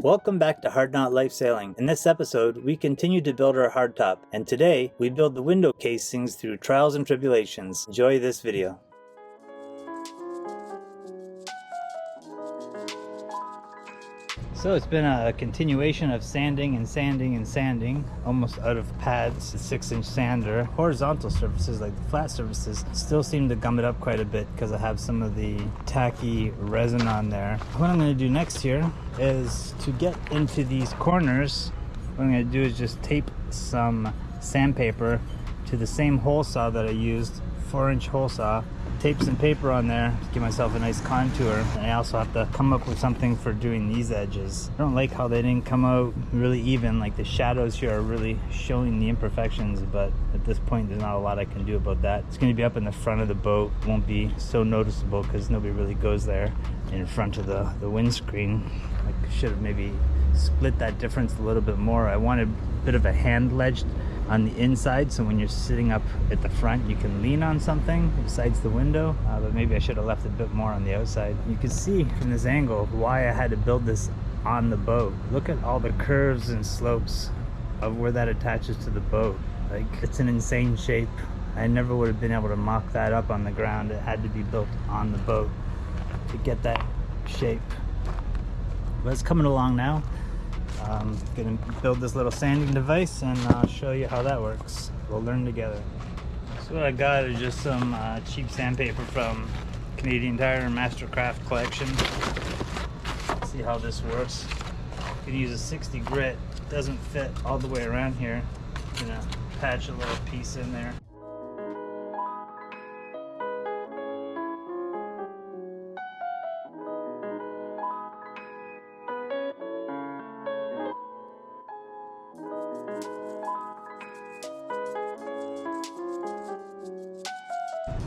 Welcome back to Hard Knot Life Sailing. In this episode, we continue to build our hardtop, and today we build the window casings through trials and tribulations. Enjoy this video. So it's been a continuation of sanding and sanding and sanding, almost out of pads, 6-inch sander. Horizontal surfaces, like the flat surfaces, still seem to gum it up quite a bit because I have some of the tacky resin on there. What I'm going to do next here is to get into these corners. What I'm going to do is just tape some sandpaper to the same hole saw that I used, 4-inch hole saw. Tape some paper on there to give myself a nice contour, and I also have to come up with something for doing these edges. I don't like how they didn't come out really even, like the shadows here are really showing the imperfections, but at this point there's not a lot I can do about that. It's going to be up in the front of the boat, won't be so noticeable because nobody really goes there in front of the windscreen. I should have maybe split that difference a little bit more. I wanted a bit of a hand ledge on the inside, so when you're sitting up at the front you can lean on something besides the window, but maybe I should have left a bit more on the outside. You can see from this angle why I had to build this on the boat. Look at all the curves and slopes of where that attaches to the boat. Like, it's an insane shape. I never would have been able to mock that up on the ground. It had to be built on the boat to get that shape, but it's coming along now. I'm gonna build this little sanding device and I'll show you how that works. We'll learn together. So what I got is just some cheap sandpaper from Canadian Tire Mastercraft collection. Let's see how this works. You can use a 60 grit. It doesn't fit all the way around here. I'm gonna patch a little piece in there.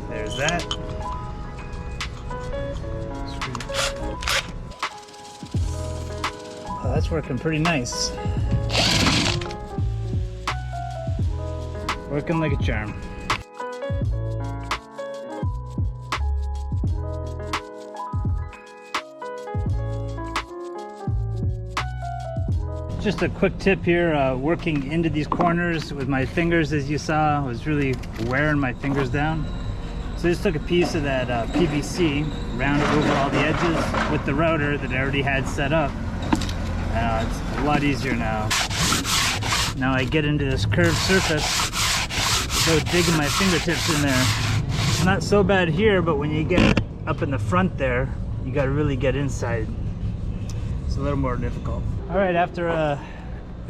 There's that. Oh, that's working pretty nice. Working like a charm. Just a quick tip here, working into these corners with my fingers, as you saw, was really wearing my fingers down. So I just took a piece of that PVC, rounded over all the edges with the router that I already had set up. It's a lot easier now. Now I get into this curved surface without digging my fingertips in there. It's not so bad here, but when you get up in the front there, you got to really get inside. It's a little more difficult. All right, after a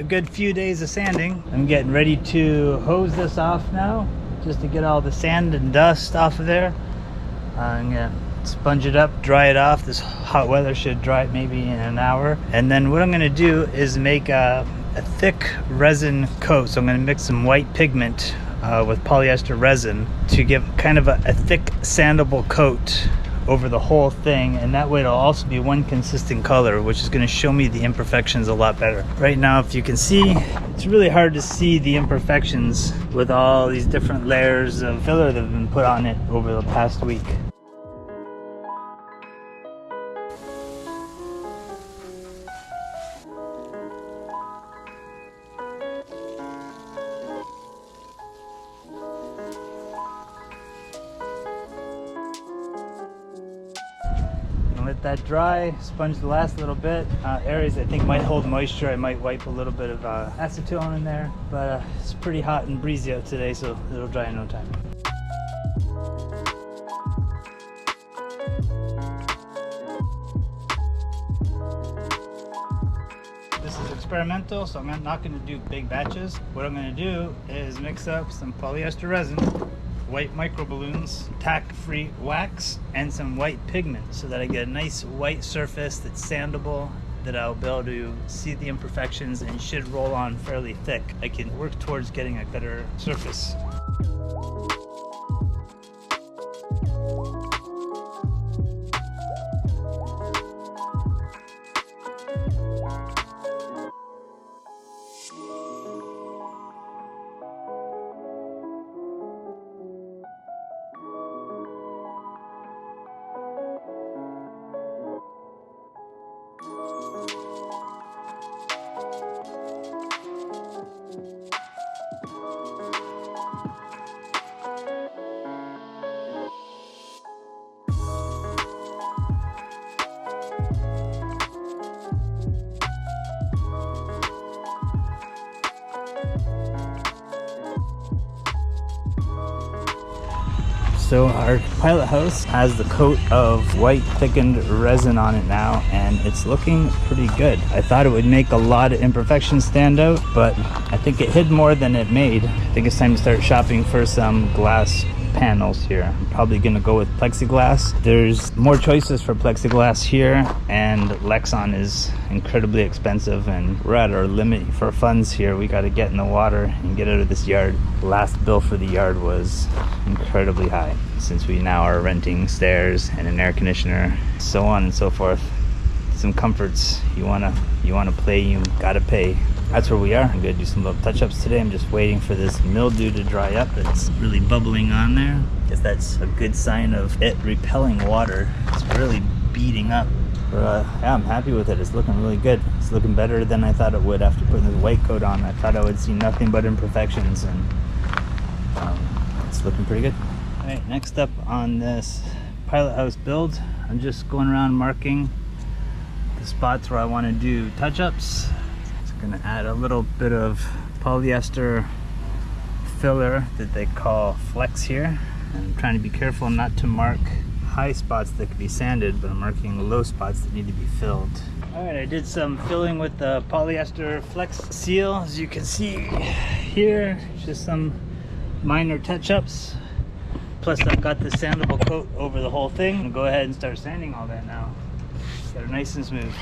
good few days of sanding, I'm getting ready to hose this off now, just to get all the sand and dust off of there. I'm gonna sponge it up, dry it off. This hot weather should dry it maybe in an hour. And then what I'm gonna do is make a thick resin coat. So I'm gonna mix some white pigment with polyester resin to give kind of a thick sandable coat over the whole thing, and that way it'll also be one consistent color, which is going to show me the imperfections a lot better. Right now, if you can see, it's really hard to see the imperfections with all these different layers of filler that have been put on it over the past week. Let that dry, sponge the last little bit. Areas I think might hold moisture, I might wipe a little bit of acetone in there, but it's pretty hot and breezy out today, so it'll dry in no time. This is experimental, so I'm not going to do big batches. What I'm going to do is mix up some polyester resin, white micro balloons, tack-free wax, and some white pigment so that I get a nice white surface that's sandable, that I'll be able to see the imperfections and should roll on fairly thick. I can work towards getting a better surface. So our pilot house has the coat of white thickened resin on it now, and it's looking pretty good. I thought it would make a lot of imperfections stand out, but I think it hid more than it made. I think it's time to start shopping for some glass panels here. I'm probably gonna go with plexiglass. There's more choices for plexiglass here, and Lexon is incredibly expensive, and we're at our limit for funds here. We got to get in the water and get out of this yard. Last bill for the yard was incredibly high, since we now are renting stairs and an air conditioner, so on and so forth. Some comforts you wanna play, you gotta pay. That's where we are. I'm gonna do some little touch-ups today. I'm just waiting for this mildew to dry up. It's really bubbling on there. I guess that's a good sign of it repelling water. It's really beating up. Yeah, I'm happy with it. It's looking really good. It's looking better than I thought it would after putting this white coat on. I thought I would see nothing but imperfections, and it's looking pretty good. All right, next up on this pilot house build, I'm just going around marking the spots where I want to do touch-ups. Gonna add a little bit of polyester filler that they call flex here. I'm trying to be careful not to mark high spots that could be sanded, but I'm marking low spots that need to be filled. All right, I did some filling with the polyester flex seal. As you can see here, just some minor touch-ups. Plus I've got the sandable coat over the whole thing. I'm gonna go ahead and start sanding all that now. Get it nice and smooth.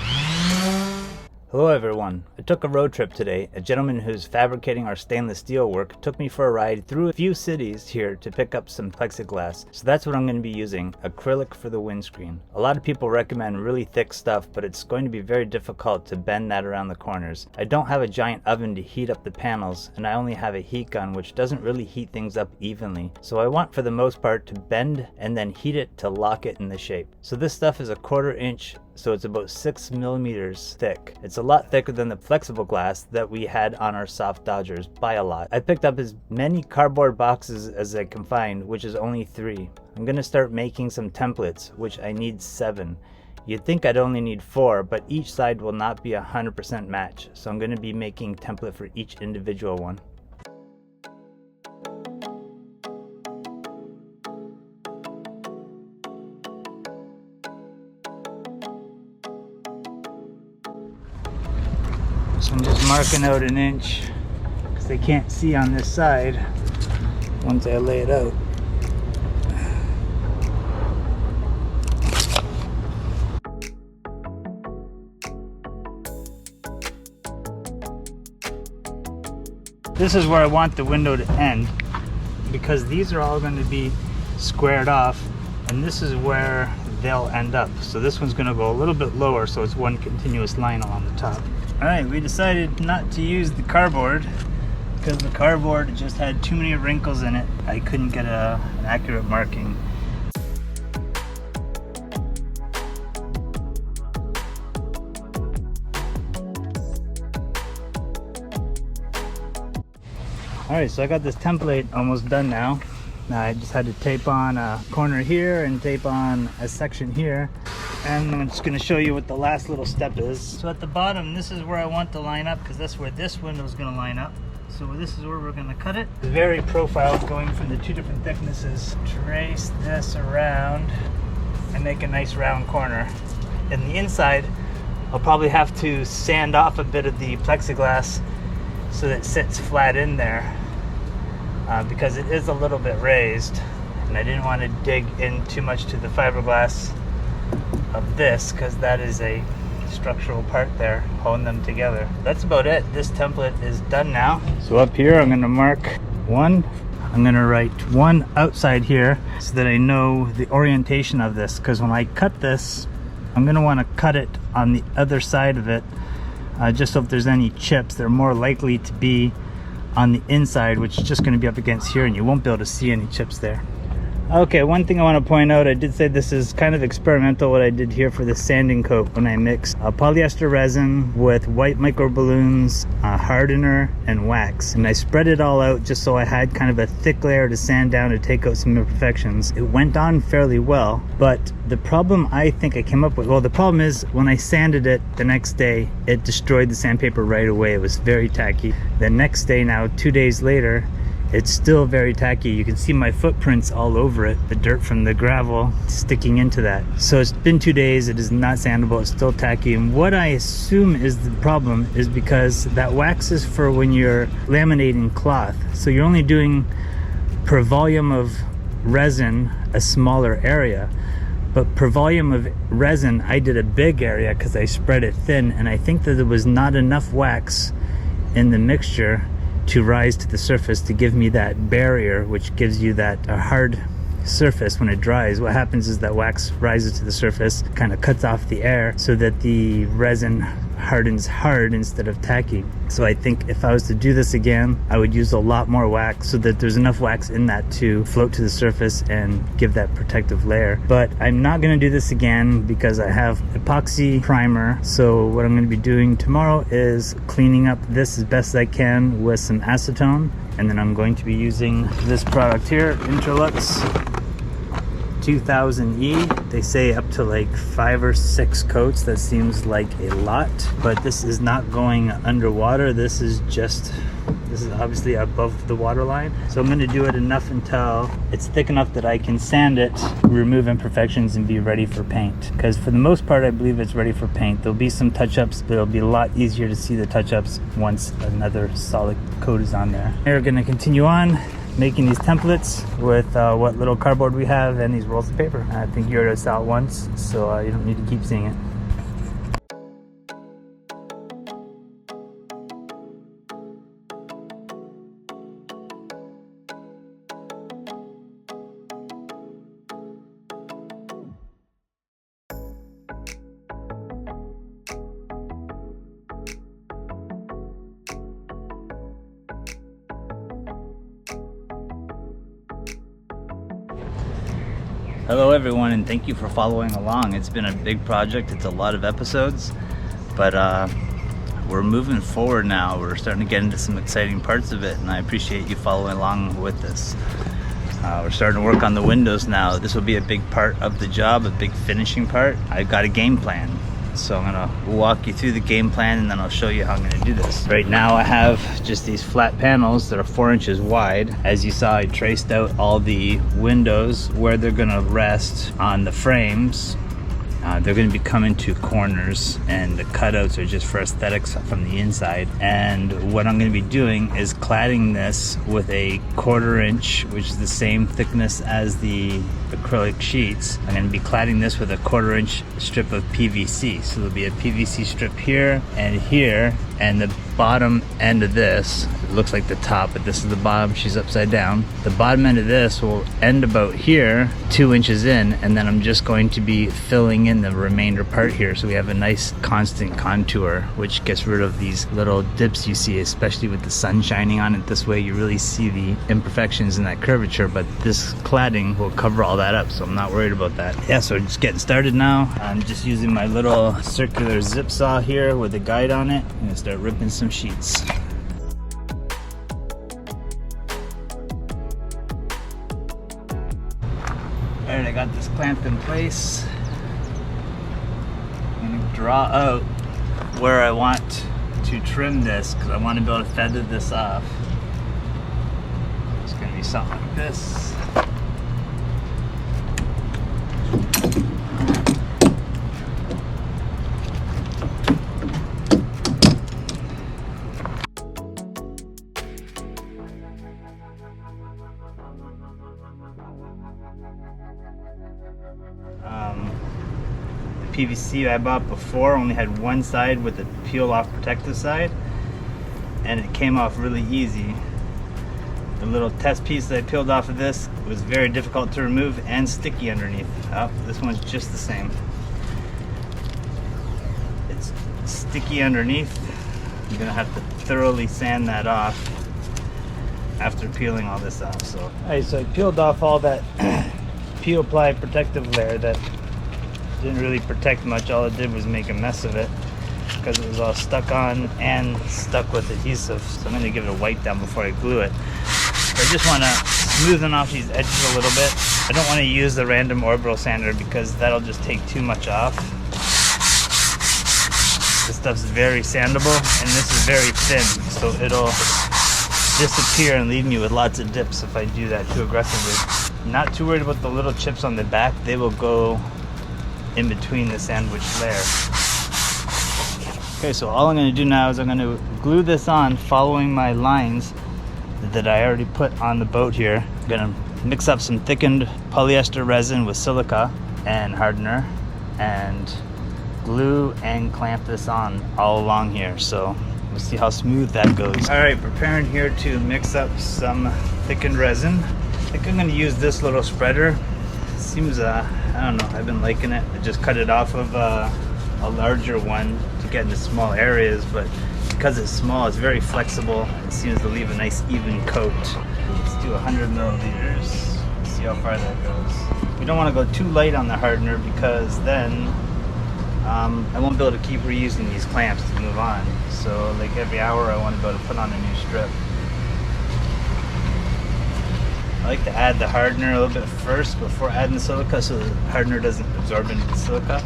Hello everyone. I took a road trip today. A gentleman who's fabricating our stainless steel work took me for a ride through a few cities here to pick up some plexiglass. So that's what I'm going to be using, acrylic for the windscreen. A lot of people recommend really thick stuff, but it's going to be very difficult to bend that around the corners. I don't have a giant oven to heat up the panels, and I only have a heat gun which doesn't really heat things up evenly. So I want for the most part to bend and then heat it to lock it in the shape. So this stuff is a 1/4 inch, so it's about 6 millimeters thick. It's a lot thicker than the flexible glass that we had on our soft Dodgers by a lot. I picked up as many cardboard boxes as I can find, which is only 3. I'm gonna start making some templates, which I need 7. You'd think I'd only need 4, but each side will not be 100% match, so I'm gonna be making template for each individual one. So I'm just marking out 1 inch because they can't see on this side once I lay it out. This is where I want the window to end, because these are all going to be squared off, and this is where they'll end up. So this one's going to go a little bit lower, so it's one continuous line along the top. Alright, we decided not to use the cardboard because the cardboard just had too many wrinkles in it. I couldn't get an accurate marking. Alright, so I got this template almost done now. I just had to tape on a corner here and tape on a section here. And I'm just going to show you what the last little step is. So at the bottom, this is where I want to line up, because that's where this window is going to line up. So this is where we're going to cut it. It's very profiled, going from the 2 different thicknesses. Trace this around and make a nice round corner. In the inside, I'll probably have to sand off a bit of the plexiglass so that it sits flat in there, because it is a little bit raised, and I didn't want to dig in too much to the fiberglass of this, because that is a structural part there holding them together. That's about it. This template is done now. So up here I'm going to mark 1. I'm going to write 1 outside here so that I know the orientation of this, because when I cut this, I'm going to want to cut it on the other side of it, just so if there's any chips, they're more likely to be on the inside, which is just going to be up against here, and you won't be able to see any chips there. Okay, one thing I want to point out, I did say this is kind of experimental what I did here for the sanding coat when I mixed polyester resin with white micro balloons, hardener, and wax. And I spread it all out just so I had kind of a thick layer to sand down to take out some imperfections. It went on fairly well, but the problem I think I came up with, well, the problem is when I sanded it the next day, it destroyed the sandpaper right away. It was very tacky. The next day now, 2 days later, it's still very tacky. You can see my footprints all over it, the dirt from the gravel sticking into that. So it's been 2 days, it is not sandable, it's still tacky. And what I assume is the problem is because that wax is for when you're laminating cloth. So you're only doing per volume of resin a smaller area. But per volume of resin, I did a big area because I spread it thin, and I think that there was not enough wax in the mixture to rise to the surface to give me that barrier, which gives you that hard surface when it dries. What happens is that wax rises to the surface, kind of cuts off the air so that the resin hardens hard instead of tacky. So I think if I was to do this again, I would use a lot more wax so that there's enough wax in that to float to the surface and give that protective layer. But I'm not going to do this again because I have epoxy primer. So what I'm going to be doing tomorrow is cleaning up this as best I can with some acetone, and then I'm going to be using this product here, Interlux 2000E. They say up to like 5 or 6 coats. That seems like a lot, but this is not going underwater. This is obviously above the water line. So I'm going to do it enough until it's thick enough that I can sand it, remove imperfections, and be ready for paint. Because for the most part, I believe it's ready for paint. There'll be some touch-ups, but it'll be a lot easier to see the touch-ups once another solid coat is on there. We're going to continue on making these templates with what little cardboard we have and these rolls of paper. I think you already saw it once, so you don't need to keep seeing it. Hello everyone, and thank you for following along. It's been a big project, it's a lot of episodes, but we're moving forward now. We're starting to get into some exciting parts of it, and I appreciate you following along with this. We're starting to work on the windows now. This will be a big part of the job, a big finishing part. I've got a game plan. So I'm gonna walk you through the game plan, and then I'll show you how I'm gonna do this. Right now I have just these flat panels that are 4 inches wide. As you saw, I traced out all the windows where they're gonna rest on the frames. They're going to be coming to corners, and the cutouts are just for aesthetics from the inside. And what I'm going to be doing is cladding this with a 1/4 inch, which is the same thickness as the acrylic sheets. I'm going to be cladding this with a 1/4 inch strip of PVC. So there'll be a PVC strip here, and the bottom end of this, it looks like the top, but this is the bottom. She's upside down. The bottom end of this will end about here, 2 inches in, and then I'm just going to be filling in the remainder part here, so we have a nice constant contour, which gets rid of these little dips you see, especially with the sun shining on it. This way you really see the imperfections in that curvature, but this cladding will cover all that up, so I'm not worried about that. Yeah, so just getting started now. I'm just using my little circular zip saw here with a guide on it. I'm gonna start ripping some sheets. Alright, I got this clamped in place. I'm gonna draw out where I want to trim this, because I want to be able to feather this off. It's gonna be something like this. The PVC I bought before only had one side with the peel off protective side, and it came off really easy. The little test piece that I peeled off of this was very difficult to remove and sticky underneath. Oh, this one's just the same. It's sticky underneath. I'm gonna have to thoroughly sand that off after peeling all this off. So, alright, so I peeled off all that peel ply protective layer that didn't really protect much. All it did was make a mess of it because it was all stuck on and stuck with adhesive. So I'm going to give it a wipe down before I glue it. So I just want to smoothen off these edges a little bit. I don't want to use the random orbital sander because that'll just take too much off. This stuff's very sandable, and this is very thin, so disappear and leave me with lots of dips if I do that too aggressively. I'm not too worried about the little chips on the back. They will go in between the sandwich layer. Okay, so all I'm going to do now is I'm going to glue this on following my lines that I already put on the boat here. I'm going to mix up some thickened polyester resin with silica and hardener and glue and clamp this on all along here. So we'll see how smooth that goes. All right, preparing here to mix up some thickened resin. I think I'm going to use this little spreader. It seems, I don't know, I've been liking it. I just cut it off of a larger one to get into small areas, but because it's small, it's very flexible. It seems to leave a nice even coat. Let's do 100 milliliters. Let's see how far that goes. We don't want to go too light on the hardener because then I won't be able to keep reusing these clamps to move on. So like every hour I want to be able to put on a new strip. I like to add the hardener a little bit first before adding the silica so the hardener doesn't absorb into the silica.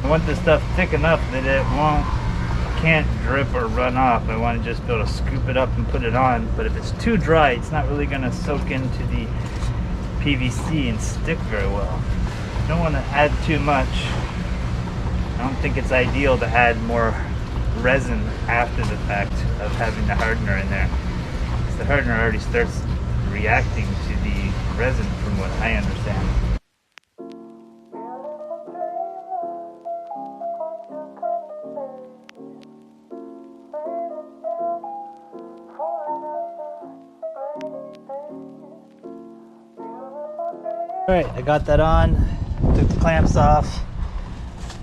I want this stuff thick enough that it can't drip or run off. I want to just be able to scoop it up and put it on, but if it's too dry, it's not really going to soak into the PVC and stick very well. You don't want to add too much. I don't think it's ideal to add more resin after the fact of having the hardener in there, because the hardener already starts reacting to the resin from what I understand. Alright, I got that on, took the clamps off.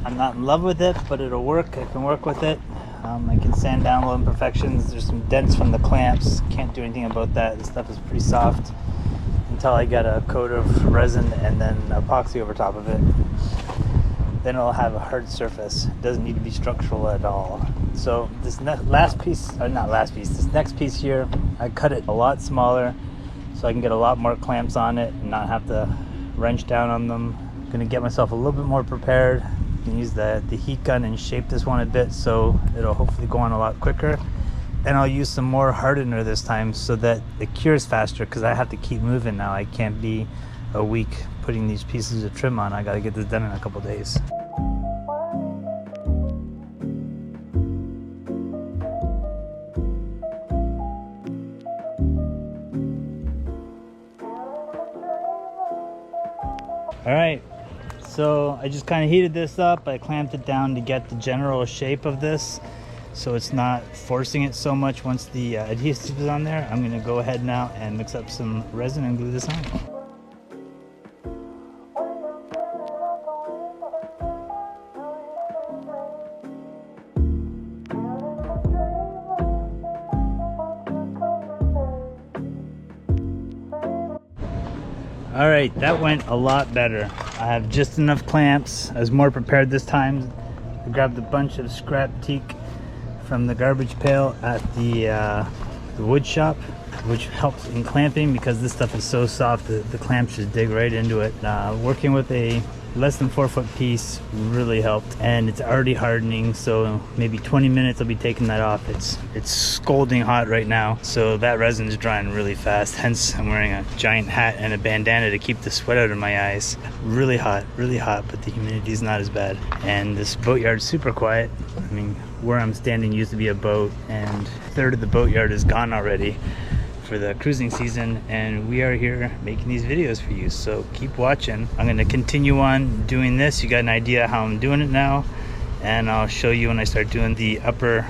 I'm not in love with it, but it'll work. I can work with it. I can sand down little imperfections. There's some dents from the clamps. Can't do anything about that. This stuff is pretty soft until I get a coat of resin and then epoxy over top of it. Then it'll have a hard surface. It doesn't need to be structural at all. So this this next piece here, I cut it a lot smaller so I can get a lot more clamps on it and not have to wrench down on them. I'm gonna get myself a little bit more prepared. You can use the heat gun and shape this one a bit so it'll hopefully go on a lot quicker. And I'll use some more hardener this time so that it cures faster, because I have to keep moving now. I can't be a week putting these pieces of trim on. I gotta get this done in a couple days. All right, so I just kind of heated this up. I clamped it down to get the general shape of this so it's not forcing it so much once the adhesive is on there. I'm gonna go ahead now and mix up some resin and glue this on. All right, that went a lot better. I have just enough clamps. I was more prepared this time. I grabbed a bunch of scrap teak from the garbage pail at the wood shop, which helps in clamping because this stuff is so soft that the clamps just dig right into it. Working with a less than 4 foot piece really helped, and it's already hardening, so maybe 20 minutes I'll be taking that off. It's scalding hot right now, so that resin is drying really fast, hence I'm wearing a giant hat and a bandana to keep the sweat out of my eyes. Really hot, but the humidity is not as bad, and this boatyard's super quiet. I mean, where I'm standing used to be a boat, and a third of the boatyard is gone already for the cruising season, and we are here making these videos for you, so keep watching. I'm going to continue on doing this. You got an idea how I'm doing it now, and I'll show you when I start doing the upper,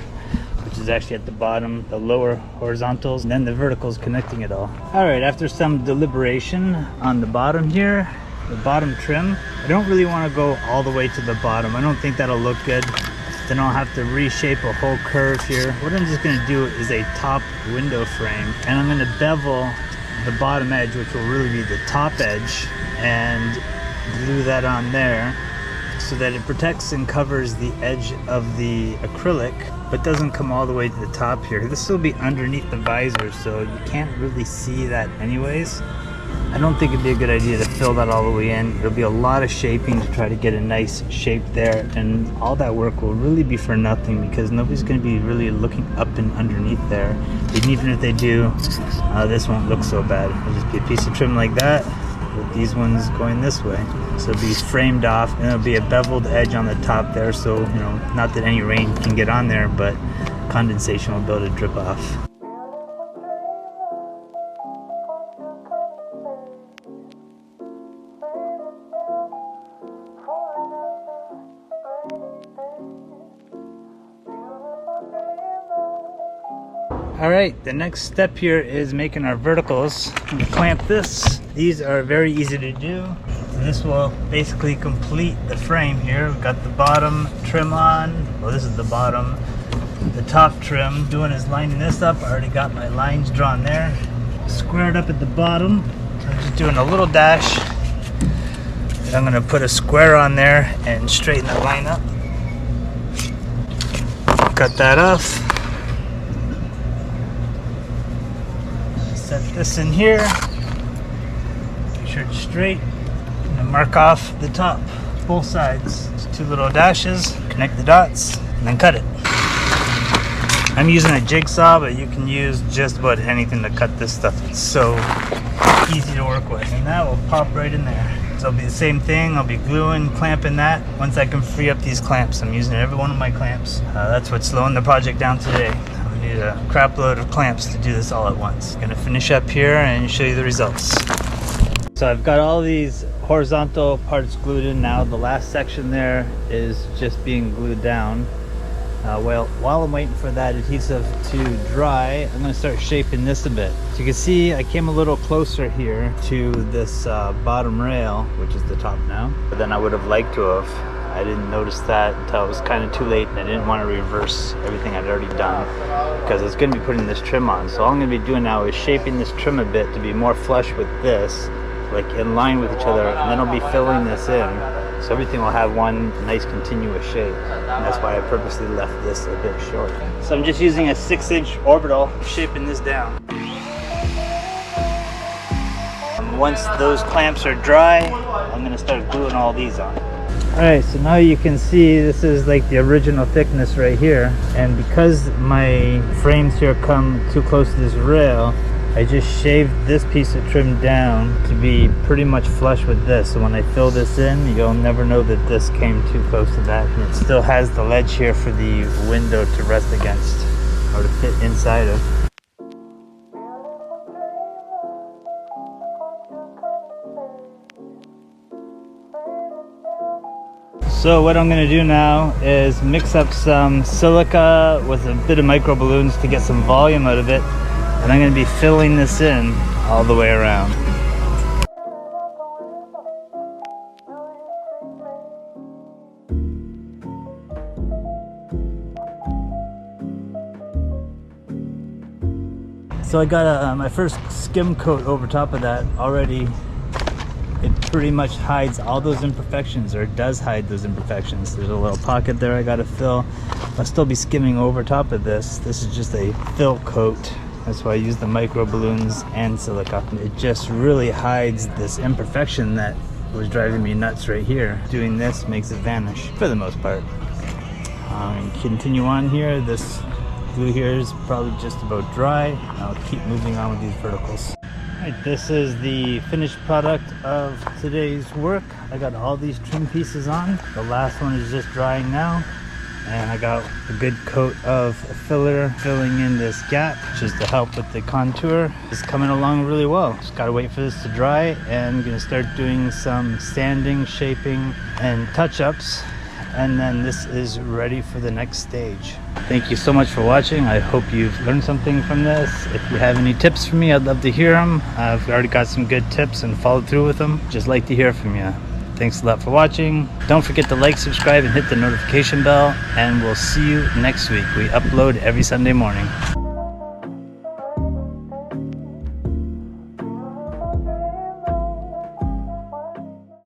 which is actually at the bottom, the lower horizontals, and then the verticals connecting it all. All right, after some deliberation on the bottom here, the bottom trim, I don't really want to go all the way to the bottom. I don't think that'll look good. Then I'll have to reshape a whole curve here. What I'm just gonna do is a top window frame, and I'm gonna bevel the bottom edge, which will really be the top edge, and glue that on there so that it protects and covers the edge of the acrylic, but doesn't come all the way to the top here. This will be underneath the visor, so you can't really see that anyways. I don't think it'd be a good idea to fill that all the way in. It'll be a lot of shaping to try to get a nice shape there, and all that work will really be for nothing because nobody's going to be really looking up and underneath there. And even if they do, this won't look so bad. It'll just be a piece of trim like that with these ones going this way. So it'll be framed off, and there'll be a beveled edge on the top there, so you know, not that any rain can get on there, but condensation will be able to drip off. Alright, the next step here is making our verticals. I'm going to clamp this. These are very easy to do. So this will basically complete the frame here. We've got the bottom trim on. Well, this is the bottom. The top trim. Doing is lining this up. I already got my lines drawn there. Squared up at the bottom. I'm just doing a little dash. And I'm going to put a square on there and straighten the line up. Cut that off. Set this in here, make sure it's straight, and then mark off the top, both sides. Just 2 little dashes, connect the dots, and then cut it. I'm using a jigsaw, but you can use just about anything to cut this stuff. It's so easy to work with, and that will pop right in there. So it'll be the same thing. I'll be gluing, clamping that. Once I can free up these clamps, I'm using every one of my clamps. That's what's slowing the project down today. Need a crap load of clamps to do this all at once. Gonna finish up here and show you the results. So I've got all these horizontal parts glued in now. The last section there is just being glued down. Well, while I'm waiting for that adhesive to dry, I'm gonna start shaping this a bit. So you can see I came a little closer here to this bottom rail, which is the top now, but then I would have liked to have. I didn't notice that until it was kind of too late, and I didn't want to reverse everything I'd already done because I was going to be putting this trim on. So all I'm going to be doing now is shaping this trim a bit to be more flush with this, like in line with each other, and then I'll be filling this in so everything will have one nice continuous shape, and that's why I purposely left this a bit short. So I'm just using a 6-inch orbital, shaping this down. And once those clamps are dry, I'm going to start gluing all these on. Alright, so now you can see this is like the original thickness right here, and because my frames here come too close to this rail, I just shaved this piece of trim down to be pretty much flush with this, so when I fill this in, you'll never know that this came too close to that. And it still has the ledge here for the window to rest against or to fit inside of. So what I'm going to do now is mix up some silica with a bit of micro balloons to get some volume out of it, and I'm going to be filling this in all the way around. So I got my first skim coat over top of that already. It pretty much hides all those imperfections, or it does hide those imperfections. There's a little pocket there I gotta fill. I'll still be skimming over top of this. This is just a fill coat. That's why I use the micro balloons and silica. It just really hides this imperfection that was driving me nuts right here. Doing this makes it vanish for the most part. Continue on here. This glue here is probably just about dry. I'll keep moving on with these verticals. Alright, this is the finished product of today's work. I got all these trim pieces on. The last one is just drying now. And I got a good coat of filler filling in this gap, just to help with the contour. It's coming along really well. Just gotta wait for this to dry, and I'm gonna start doing some sanding, shaping, and touch-ups. And then this is ready for the next stage. Thank you so much for watching. I hope you've learned something from this. If you have any tips for me, I'd love to hear them. I've already got some good tips and followed through with them. Just like to hear from you. Thanks a lot for watching. Don't forget to like, subscribe, and hit the notification bell. And we'll see you next week. We upload every Sunday morning.